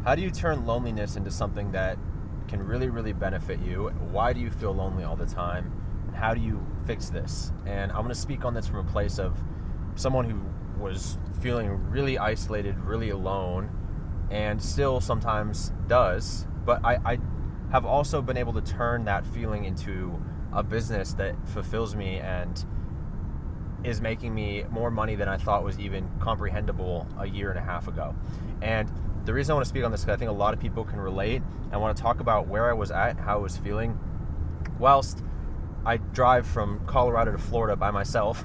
How do you turn loneliness into something that can really, really benefit you? Why do you feel lonely all the time? And how do you fix this? And I'm going to speak on this from a place of someone who was feeling really isolated, really alone, and still sometimes does. But I have also been able to turn that feeling into a business that fulfills me and is making me more money than I thought was even comprehensible a year and a half ago. And the reason I want to speak on this is because I think a lot of people can relate. I want to talk about where I was at, how I was feeling, whilst I drive from Colorado to Florida by myself.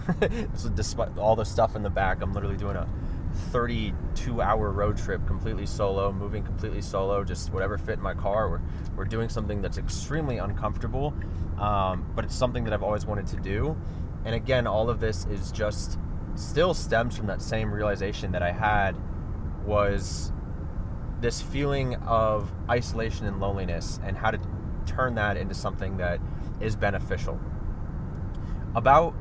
So despite all the stuff in the back, I'm literally doing a 32-hour road trip completely solo, moving completely solo, just whatever fit in my car. We're doing something that's extremely uncomfortable, but it's something that I've always wanted to do. And again, all of this is just still stems from that same realization that I had, was this feeling of isolation and loneliness, and how to turn that into something that is beneficial. About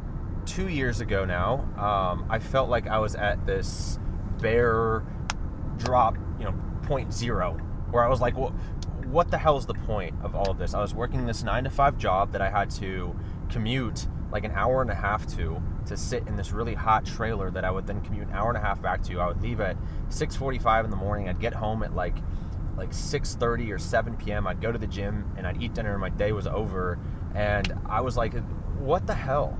2 years ago now, I felt like I was at this bare drop, point zero, where I was like, well, what the hell is the point of all of this? I was working this 9-to-5 job that I had to commute like an hour and a half to sit in this really hot trailer that I would then commute an hour and a half back to. I would leave at 6:45 in the morning. I'd get home at like 6:30 or 7 p.m. I'd go to the gym and I'd eat dinner and my day was over. And I was like, what the hell?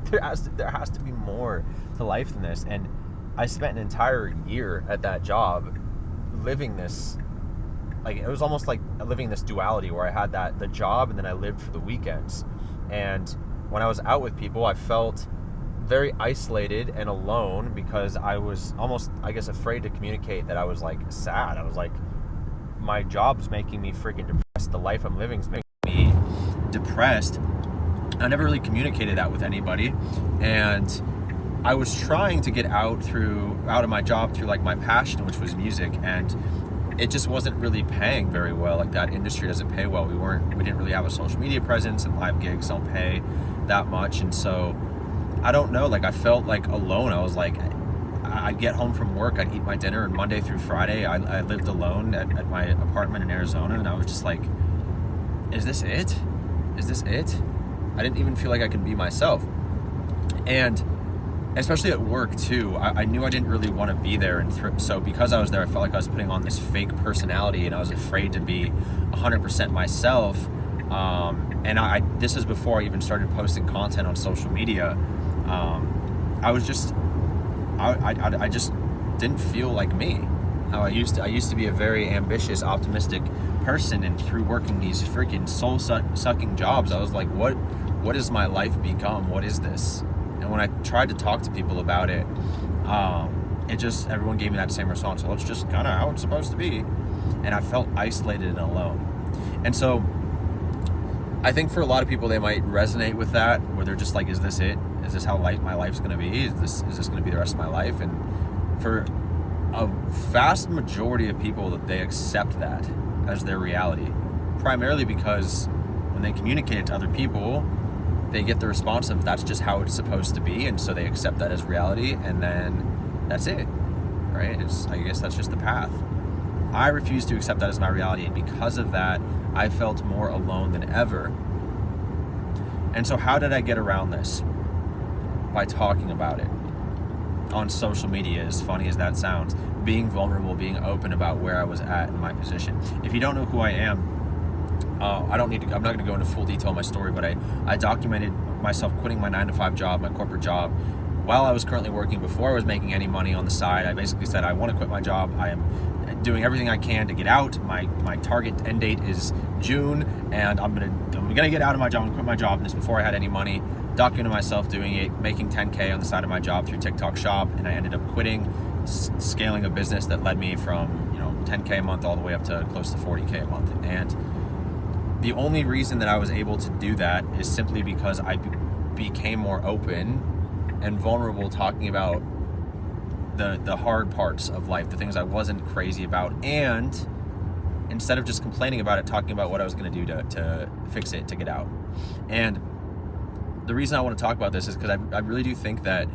there has to be more to life than this. And I spent an entire year at that job living this, like, it was almost like living this duality where I had the job and then I lived for the weekends. And when I was out with people, I felt very isolated and alone because I was almost, I guess, afraid to communicate that I was like sad. I was like, my job's making me freaking depressed. The life I'm living is making me depressed. I never really communicated that with anybody. And I was trying to get out of my job through like my passion, which was music, and it just wasn't really paying very well. Like, that industry doesn't pay well. We didn't really have a social media presence, and live gigs don't pay that much. And so I don't know, like, I felt like alone. I was like, I'd get home from work, I'd eat my dinner, and Monday through Friday I lived alone at my apartment in Arizona, and I was just like, is this it? I didn't even feel like I could be myself. And especially at work too, I knew I didn't really want to be there, and so because I was there, I felt like I was putting on this fake personality, and I was afraid to be 100% myself. And this is before I even started posting content on social media. I just didn't feel like me. I used to be a very ambitious, optimistic person, and through working these freaking soul-sucking jobs, I was like, what has my life become? What is this? And when I tried to talk to people about it, everyone gave me that same response. Well, it's just kind of how it's supposed to be. And I felt isolated and alone. And so I think for a lot of people, they might resonate with that, where they're just like, is this it? Is this how my life's going to be? Is this going to be the rest of my life? And for a vast majority of people, that they accept that as their reality, primarily because when they communicate it to other people, they get the response of, that's just how it's supposed to be, and so they accept that as reality, and then that's it, right? I guess that's just the path. I refuse to accept that as my reality, and because of that, I felt more alone than ever. And so how did I get around this? By talking about it on social media, as funny as that sounds, being vulnerable, being open about where I was at in my position. If you don't know who I am, I'm not going to go into full detail of my story, but I documented myself quitting my 9-to-5 job, my corporate job, while I was currently working, before I was making any money on the side. I basically said, I want to quit my job. I am doing everything I can to get out. My target end date is June, and I'm gonna get out of my job and quit my job. And this before I had any money. Documented myself doing it, making $10K on the side of my job through TikTok Shop, and I ended up quitting, scaling a business that led me from $10K a month all the way up to close to $40K a month. And the only reason that I was able to do that is simply because I became more open and vulnerable, talking about the hard parts of life, the things I wasn't crazy about, and instead of just complaining about it, talking about what I was going to do to fix it, to get out. And the reason I want to talk about this is because I really do think that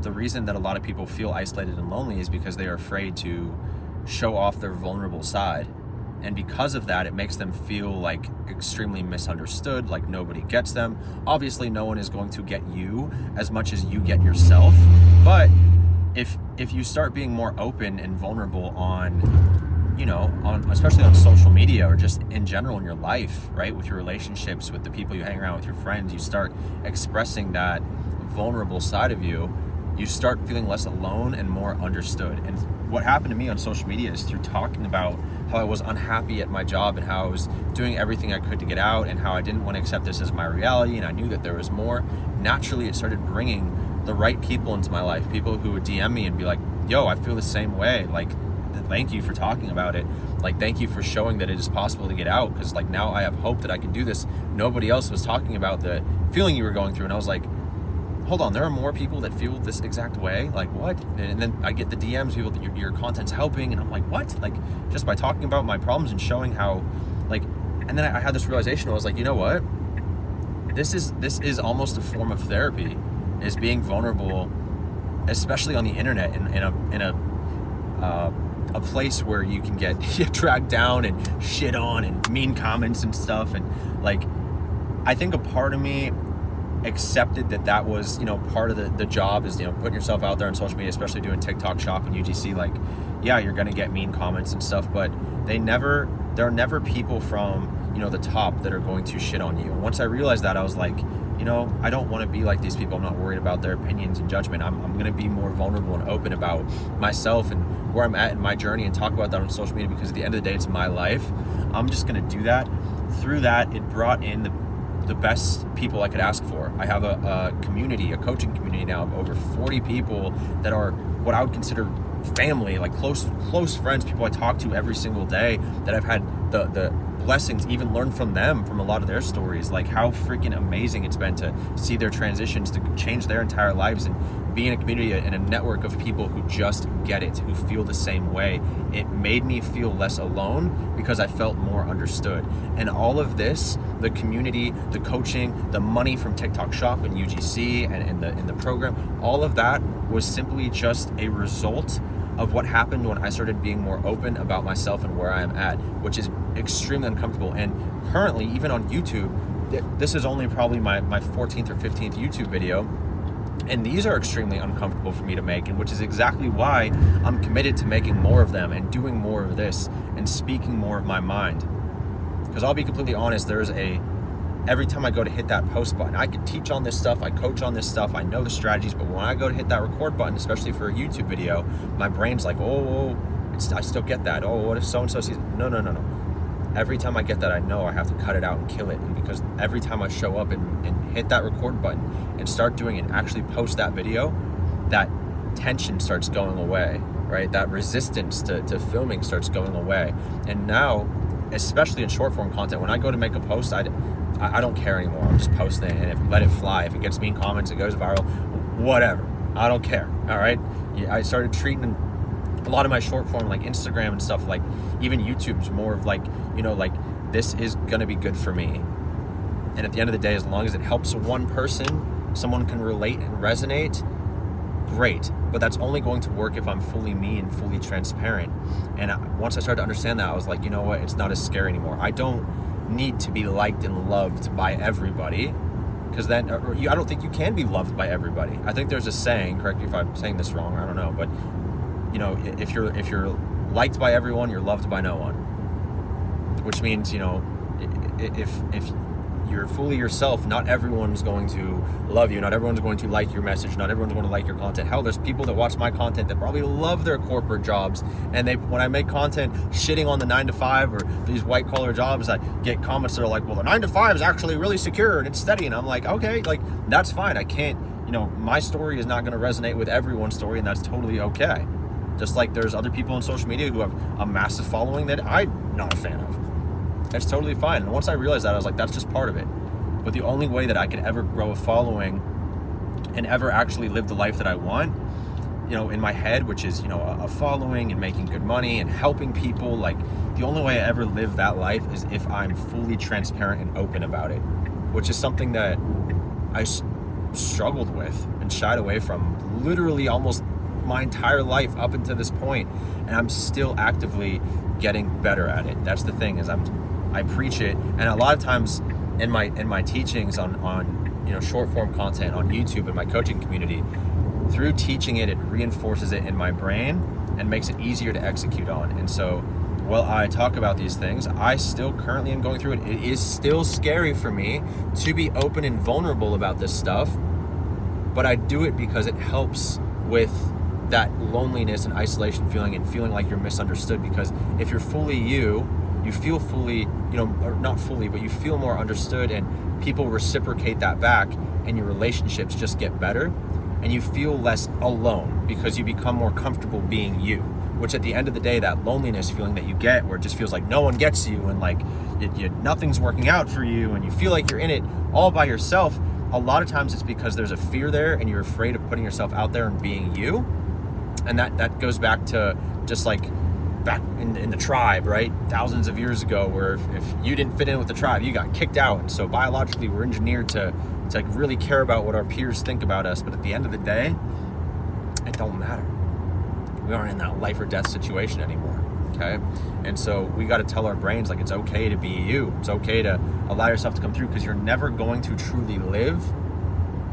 the reason that a lot of people feel isolated and lonely is because they are afraid to show off their vulnerable side. And because of that, it makes them feel like extremely misunderstood, like nobody gets them. Obviously, no one is going to get you as much as you get yourself. But if you start being more open and vulnerable on especially on social media or just in general in your life, right? With your relationships, with the people you hang around with, your friends, you start expressing that vulnerable side of you, you start feeling less alone and more understood. And what happened to me on social media is through talking about how I was unhappy at my job and how I was doing everything I could to get out and how I didn't want to accept this as my reality and I knew that there was more. Naturally, it started bringing the right people into my life, people who would DM me and be like, yo, I feel the same way. Like, thank you for talking about it. Like, thank you for showing that it is possible to get out, because like now I have hope that I can do this. Nobody else was talking about the feeling you were going through. And I was like, hold on, there are more people that feel this exact way? Like, what? And then I get the DMs, people that your content's helping, and I'm like, what? Like, just by talking about my problems and showing how, like, and then I had this realization. I was like, you know what? This is almost a form of therapy, is being vulnerable, especially on the internet, in a place where you can get dragged down and shit on and mean comments and stuff. And like, I think a part of me accepted that was, part of the job is, putting yourself out there on social media, especially doing TikTok Shop and UGC. Like, yeah, you're gonna get mean comments and stuff, but there are never people from, the top that are going to shit on you. And once I realized that, I was like, I don't want to be like these people. I'm not worried about their opinions and judgment. I'm going to be more vulnerable and open about myself and where I'm at in my journey and talk about that on social media, because at the end of the day, it's my life. I'm just going to do that. Through that, it brought in the best people I could ask for. I have a community, a coaching community now of over 40 people that are what I would consider family, like close friends, people I talk to every single day, that I've had the blessings, even learn from them, from a lot of their stories, like how freaking amazing it's been to see their transitions, to change their entire lives, and be in a community and a network of people who just get it, who feel the same way. It made me feel less alone because I felt more understood. And all of this, the community, the coaching, the money from TikTok Shop and UGC and in the program, all of that was simply just a result of what happened when I started being more open about myself and where I am at, which is extremely uncomfortable. And currently, even on YouTube, this is only probably my 14th or 15th YouTube video, and these are extremely uncomfortable for me to make, and which is exactly why I'm committed to making more of them and doing more of this and speaking more of my mind. Because I'll be completely honest, every time I go to hit that post button, I could teach on this stuff, I coach on this stuff, I know the strategies, but when I go to hit that record button, especially for a YouTube video, my brain's like, I still get that. Oh, what if so-and-so sees? No. Every time I get that, I know I have to cut it out and kill it. And because every time I show up and hit that record button and start doing it and actually post that video, that tension starts going away, right? That resistance to filming starts going away. And now, especially in short form content, when I go to make a post, I don't care anymore. I'm just posting it and let it fly. If it gets mean comments, it goes viral, whatever. I don't care, all right? I started treating a lot of my short form, like Instagram and stuff, like even YouTube's more of like, like this is gonna be good for me. And at the end of the day, as long as it helps one person, someone can relate and resonate, great. But that's only going to work if I'm fully me and fully transparent. And once I started to understand that, I was like, you know what? It's not as scary anymore. I don't need to be liked and loved by everybody, because then I don't think you can be loved by everybody. I think there's a saying, correct me if I'm saying this wrong, I don't know, but if you're liked by everyone, you're loved by no one. Which means, if you're fully yourself, not everyone's going to love you, not everyone's going to like your message, not everyone's going to like your content. Hell, there's people that watch my content that probably love their corporate jobs, and when I make content shitting on the 9-to-5 or these white collar jobs, I get comments that are like, well, the 9-to-5 is actually really secure and it's steady. And I'm like, okay, like that's fine. I can't, my story is not going to resonate with everyone's story, and that's totally okay. Just like there's other people on social media who have a massive following that I'm not a fan of. That's totally fine. And once I realized that, I was like, that's just part of it. But the only way that I could ever grow a following and ever actually live the life that I want, in my head, which is, a following and making good money and helping people, like the only way I ever live that life is if I'm fully transparent and open about it, which is something that I struggled with and shied away from literally almost my entire life up until this point, and I'm still actively getting better at it. That's the thing, is I preach it, and a lot of times in my teachings on short form content on YouTube and my coaching community, through teaching it reinforces it in my brain and makes it easier to execute on. And so while I talk about these things, I still currently am going through it. It is still scary for me to be open and vulnerable about this stuff, but I do it because it helps with that loneliness and isolation feeling, and feeling like you're misunderstood. Because if you're fully you feel fully, or not fully, but you feel more understood, and people reciprocate that back, and your relationships just get better, and you feel less alone because you become more comfortable being you. Which at the end of the day, that loneliness feeling that you get, where it just feels like no one gets you, and like nothing's working out for you, and you feel like you're in it all by yourself, a lot of times it's because there's a fear there, and you're afraid of putting yourself out there and being you. And that goes back to just like back in the tribe, right? Thousands of years ago, where if you didn't fit in with the tribe, you got kicked out. And so biologically, we're engineered to really care about what our peers think about us. But at the end of the day, it don't matter. We aren't in that life or death situation anymore, okay? And so we got to tell our brains, like, it's okay to be you. It's okay to allow yourself to come through, because you're never going to truly live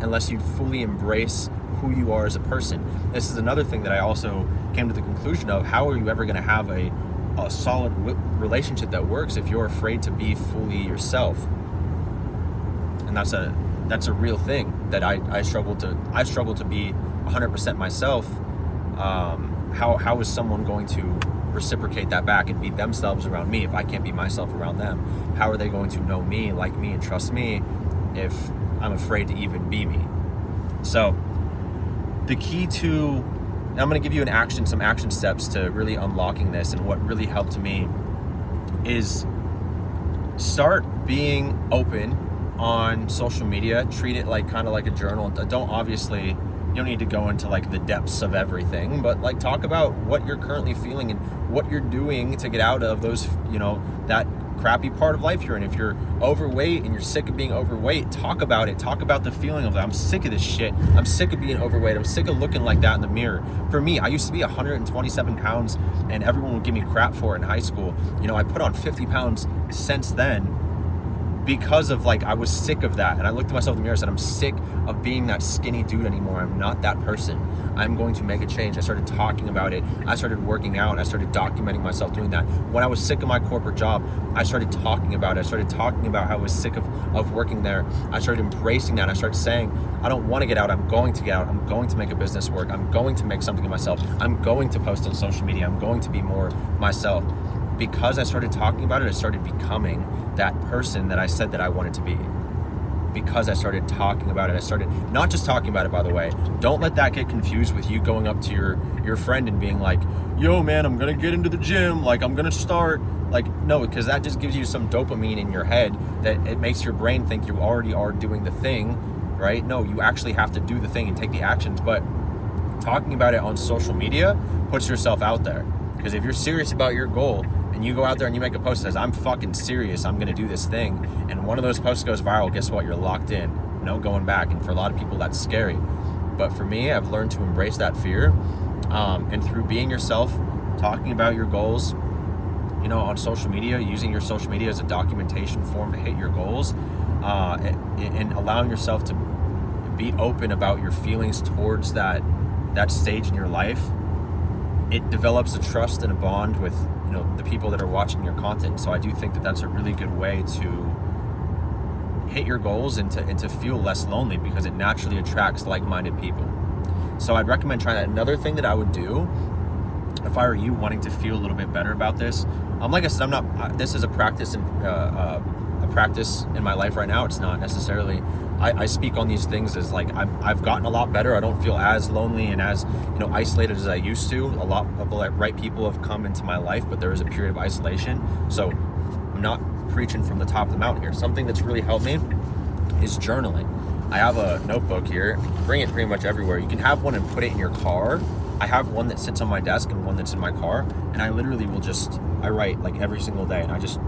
unless you fully embrace who you are as a person. This is another thing that I also came to the conclusion of. How are you ever going to have a solid relationship that works if you're afraid to be fully yourself? And that's a real thing that I struggle to be 100% myself. How is someone going to reciprocate that back and be themselves around me if I can't be myself around them? How are they going to know me, like me, and trust me if I'm afraid to even be me? So the key to, I'm going to give you some action steps to really unlocking this, and what really helped me is start being open on social media. Treat it like kind of like a journal. You don't need to go into like the depths of everything, but like talk about what you're currently feeling and what you're doing to get out of those, that crappy part of life you're in. If you're overweight and you're sick of being overweight, talk about it. Talk about the feeling of, I'm sick of this shit. I'm sick of being overweight. I'm sick of looking like that in the mirror. For me, I used to be 127 pounds and everyone would give me crap for it in high school. I put on 50 pounds since then, because of I was sick of that. And I looked at myself in the mirror and said, I'm sick of being that skinny dude anymore. I'm not that person. I'm going to make a change. I started talking about it. I started working out. I started documenting myself doing that. When I was sick of my corporate job, I started talking about it. I started talking about how I was sick of working there. I started embracing that. I started saying, I don't want to get out. I'm going to get out. I'm going to make a business work. I'm going to make something of myself. I'm going to post on social media. I'm going to be more myself. Because I started talking about it, I started becoming that person that I said that I wanted to be. Because I started talking about it, I started not just talking about it, by the way. Don't let that get confused with you going up to your friend and being like, yo man, I'm gonna get into the gym, I'm gonna start. No, because that just gives you some dopamine in your head that it makes your brain think you already are doing the thing, right? No, you actually have to do the thing and take the actions. But talking about it on social media puts yourself out there. Because if you're serious about your goal, and you go out there and you make a post that says, I'm fucking serious, I'm gonna do this thing, and one of those posts goes viral, guess what? You're locked in. No going back. And for a lot of people, that's scary. But for me, I've learned to embrace that fear. And through being yourself, talking about your goals, on social media, using your social media as a documentation form to hit your goals, and allowing yourself to be open about your feelings towards that stage in your life, it develops a trust and a bond with the people that are watching your content. So I do think that that's a really good way to hit your goals and to feel less lonely, because it naturally attracts like-minded people. So I'd recommend trying that. Another thing that I would do if I were you, wanting to feel a little bit better about this, like I said, this is a practice in my life right now. It's not necessarily, I speak on these things as I've gotten a lot better. I don't feel as lonely and as isolated as I used to. A lot of the right people have come into my life, but there is a period of isolation. So I'm not preaching from the top of the mountain here. Something that's really helped me is journaling. I have a notebook here, bring it pretty much everywhere. You can have one and put it in your car. I have one that sits on my desk and one that's in my car, and I literally I write every single day, and I just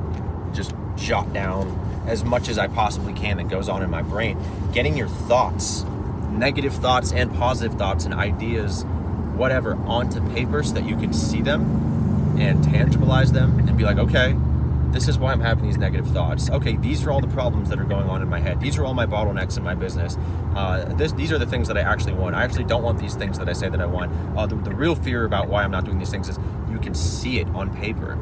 jot down as much as I possibly can that goes on in my brain. Getting your thoughts, negative thoughts and positive thoughts and ideas whatever onto paper so that you can see them and tangibilize them and be like, okay, this is why I'm having these negative thoughts. Okay, these are all the problems that are going on in my head. These are all my bottlenecks in my business. These are the things that I actually want. I actually don't want these things that I say that I want. The real fear about why I'm not doing these things is you can see it on paper.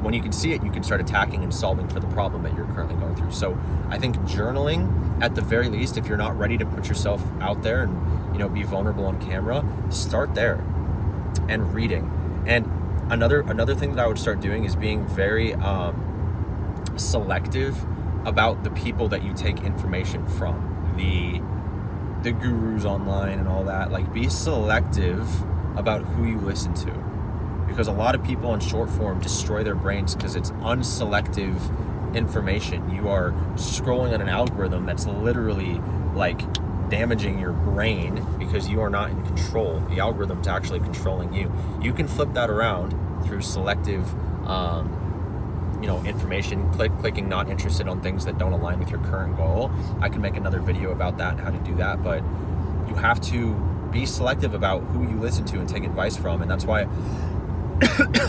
When you can see it, you can start attacking and solving for the problem that you're currently going through. So I think journaling, at the very least, if you're not ready to put yourself out there and be vulnerable on camera, start there. And reading. And another thing that I would start doing is being very selective about the people that you take information from, the gurus online and all that. Like, be selective about who you listen to, because a lot of people on short form destroy their brains because it's unselective information. You are scrolling on an algorithm that's literally like damaging your brain because you are not in control. The algorithm's actually controlling you. You can flip that around through selective information, clicking not interested on things that don't align with your current goal. I can make another video about that and how to do that, but you have to be selective about who you listen to and take advice from. And that's why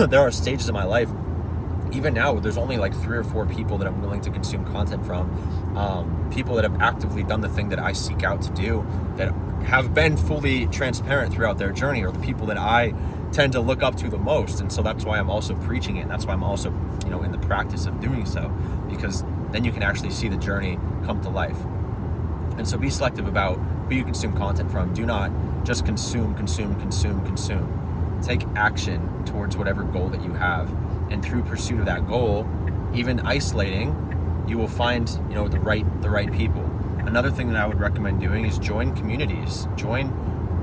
there are stages in my life, even now, there's only like 3 or 4 people that I'm willing to consume content from. People that have actively done the thing that I seek out to do, that have been fully transparent throughout their journey, are the people that I tend to look up to the most. And so that's why I'm also preaching it. And that's why I'm also, in the practice of doing so, because then you can actually see the journey come to life. And so be selective about who you consume content from. Do not just consume. Take action towards whatever goal that you have. And through pursuit of that goal, even isolating, you will find, the right people. Another thing that I would recommend doing is join communities. Join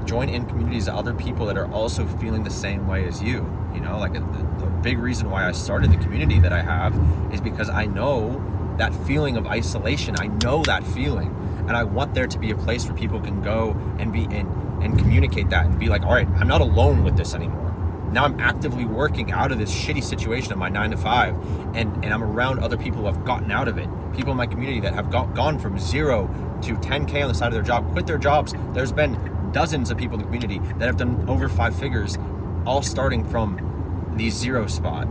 in communities of other people that are also feeling the same way as you. The big reason why I started the community that I have is because I know that feeling of isolation. I know that feeling, and I want there to be a place where people can go and be in and communicate that and be like, all right, I'm not alone with this anymore. Now I'm actively working out of this shitty situation of my 9 to 5, and I'm around other people who have gotten out of it. People in my community that have gone from 0 to 10K on the side of their job, quit their jobs. There's been dozens of people in the community that have done over 5 figures, all starting from the 0 spot.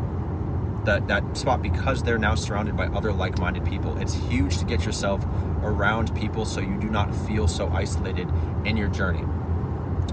That spot, because they're now surrounded by other like-minded people. It's huge to get yourself around people so you do not feel so isolated in your journey.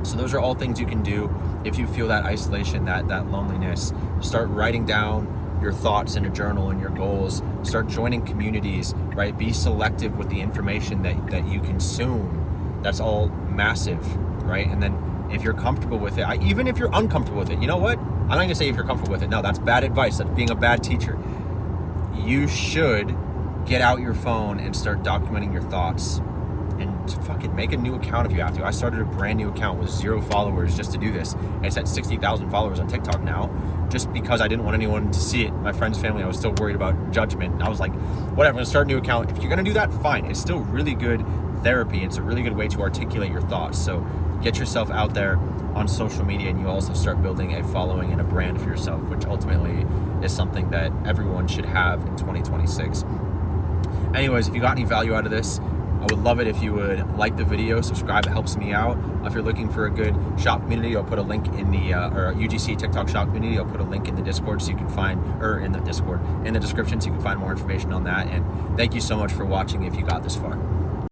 So those are all things you can do if you feel that isolation, that loneliness. Start writing down your thoughts in a journal and your goals. Start joining communities, right? Be selective with the information that you consume. That's all massive, right? And then if you're comfortable with it, even if you're uncomfortable with it, you know what? I'm not gonna say if you're comfortable with it. No, that's bad advice. That's being a bad teacher. You should get out your phone and start documenting your thoughts. And fucking make a new account if you have to. I started a brand new account with 0 followers just to do this. And it's at 60,000 followers on TikTok now, just because I didn't want anyone to see it. My friends, family, I was still worried about judgment. I was like, whatever, I'm gonna start a new account. If you're gonna do that, fine. It's still really good therapy. It's a really good way to articulate your thoughts. So get yourself out there on social media, and you also start building a following and a brand for yourself, which ultimately is something that everyone should have in 2026. Anyways, if you got any value out of this, I would love it if you would like the video, subscribe, it helps me out. If you're looking for a good shop community, I'll put a link in the, or UGC TikTok shop community, I'll put a link in the Discord so you can find, or in the Discord, in the description so you can find more information on that. And thank you so much for watching if you got this far.